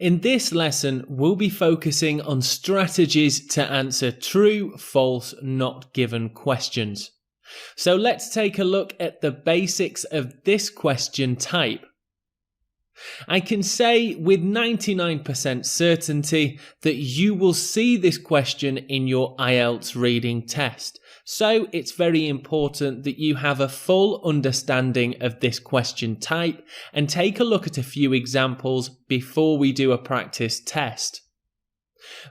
In this lesson, we'll be focusing on strategies to answer true, false, not given questions. So let's take a look at the basics of this question type. I can say with 99% certainty that you will see this question in your IELTS reading test. So it's very important that you have a full understanding of this question type and take a look at a few examples before we do a practice test.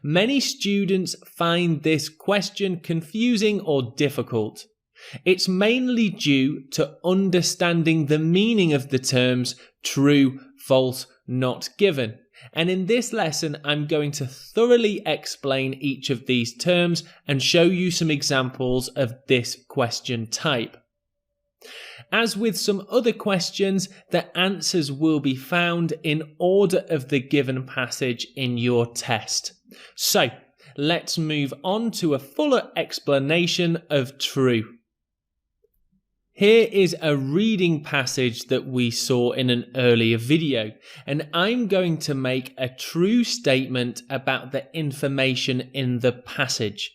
Many students find this question confusing or difficult. It's mainly due to understanding the meaning of the terms true, false, not given. And in this lesson, I'm going to thoroughly explain each of these terms and show you some examples of this question type. As with some other questions, the answers will be found in order of the given passage in your test. So, let's move on to a fuller explanation of true. Here is a reading passage that we saw in an earlier video, and I'm going to make a true statement about the information in the passage.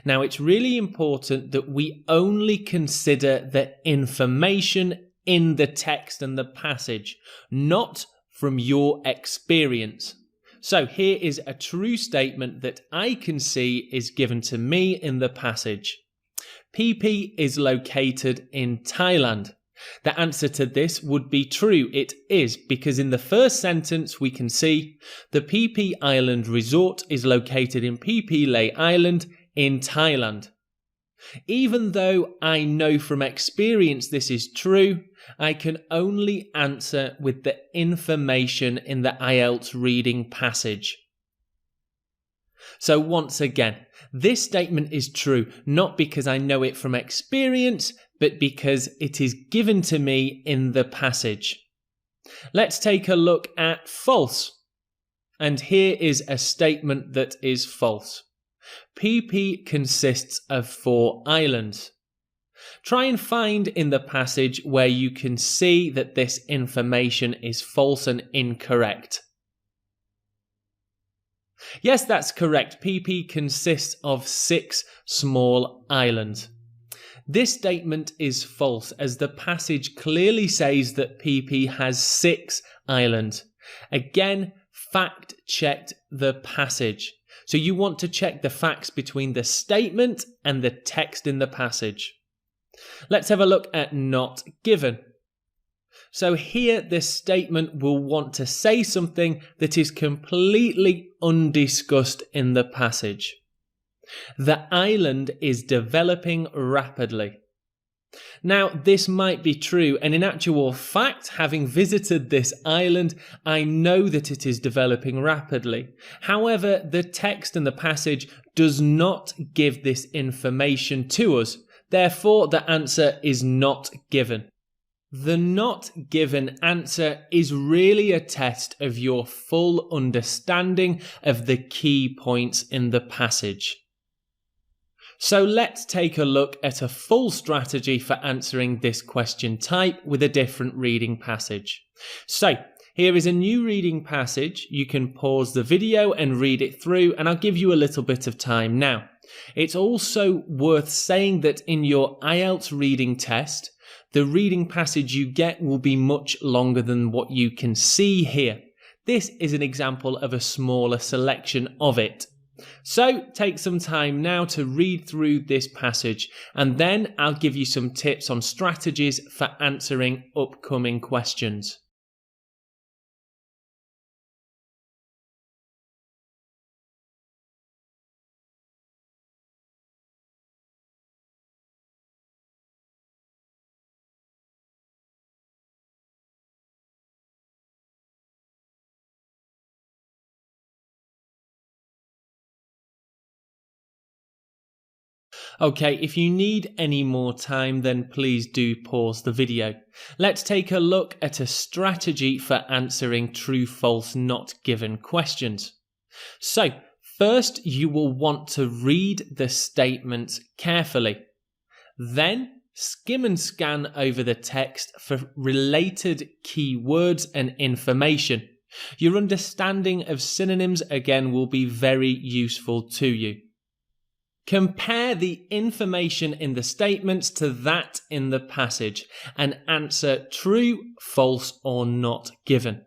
Now, it's really important that we only consider the information in the text and the passage, not from your experience. So here is a true statement that I can see is given to me in the passage. PP is located in Thailand. The answer to this would be true. It is, because in the first sentence we can see the PP Island Resort is located in PP Lay Island in Thailand. Even though I know from experience this is true, I can only answer with the information in the IELTS reading passage. So once again, this statement is true, not because I know it from experience, but because it is given to me in the passage. Let's take a look at false. And here is a statement that is false. PP consists of 4 islands. Try and find in the passage where you can see that this information is false and incorrect. Yes, that's correct. PP consists of 6 small islands. This statement is false as the passage clearly says that PP has 6 islands. Again, fact checked the passage. So you want to check the facts between the statement and the text in the passage. Let's have a look at not given. So here this statement will want to say something that is completely undiscussed in the passage. The island is developing rapidly. Now, this might be true, and in actual fact, having visited this island, I know that it is developing rapidly. However, the text and the passage does not give this information to us. Therefore, the answer is not given. The not given answer is really a test of your full understanding of the key points in the passage. So let's take a look at a full strategy for answering this question type with a different reading passage. So here is a new reading passage. You can pause the video and read it through, and I'll give you a little bit of time now. It's also worth saying that in your IELTS reading test, the reading passage you get will be much longer than what you can see here. This is an example of a smaller selection of it. So take some time now to read through this passage, and then I'll give you some tips on strategies for answering upcoming questions. Okay, if you need any more time, then please do pause the video. Let's take a look at a strategy for answering true, false, not given questions. So, first you will want to read the statements carefully. Then, skim and scan over the text for related keywords and information. Your understanding of synonyms again will be very useful to you. Compare the information in the statements to that in the passage and answer true, false, or not given.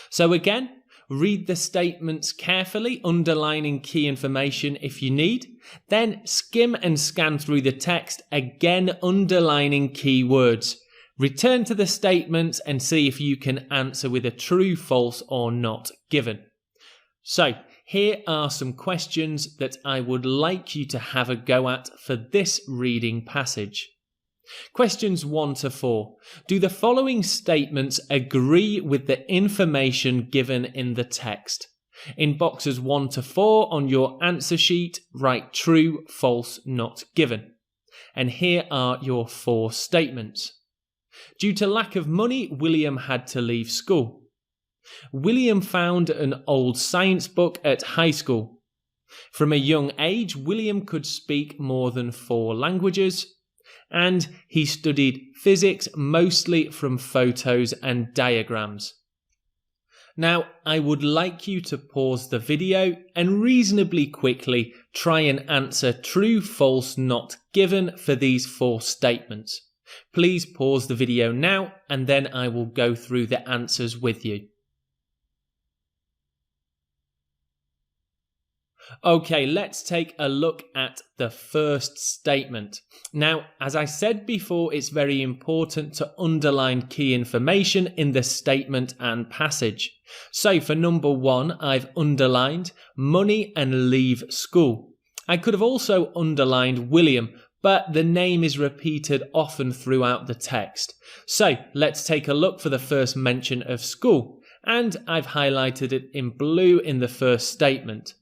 So again, read the statements carefully, underlining key information if you need. Then skim and scan through the text, again underlining key words. Return to the statements and see if you can answer with a true, false, or not given. So, here are some questions that I would like you to have a go at for this reading passage. Questions 1 to 4. Do the following statements agree with the information given in the text? In boxes 1 to 4 on your answer sheet, write true, false, not given. And here are your 4 statements. Due to lack of money, William had to leave school. William found an old science book at high school. From a young age, William could speak more than 4 languages, and he studied physics mostly from photos and diagrams. Now, I would like you to pause the video and reasonably quickly try and answer true, false, not given for these 4 statements. Please pause the video now, and then I will go through the answers with you. Okay, let's take a look at the first statement. Now, as I said before, it's very important to underline key information in the statement and passage. So for number 1, I've underlined money and leave school. I could have also underlined William, but the name is repeated often throughout the text. So let's take a look for the first mention of school, and I've highlighted it in blue in the first statement.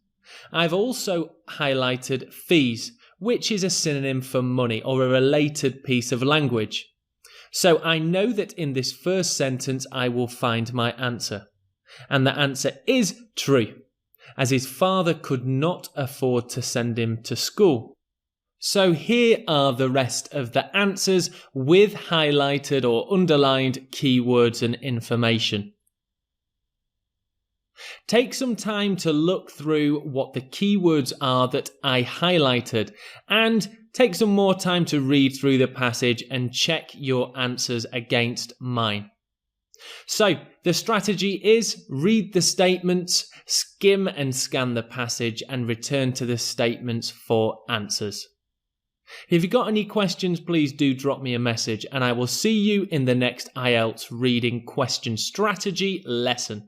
I've also highlighted fees, which is a synonym for money or a related piece of language. So I know that in this first sentence I will find my answer. And the answer is true, as his father could not afford to send him to school. So here are the rest of the answers with highlighted or underlined keywords and information. Take some time to look through what the keywords are that I highlighted, and take some more time to read through the passage and check your answers against mine. So the strategy is read the statements, skim and scan the passage, and return to the statements for answers. If you've got any questions, please do drop me a message, and I will see you in the next IELTS reading question strategy lesson.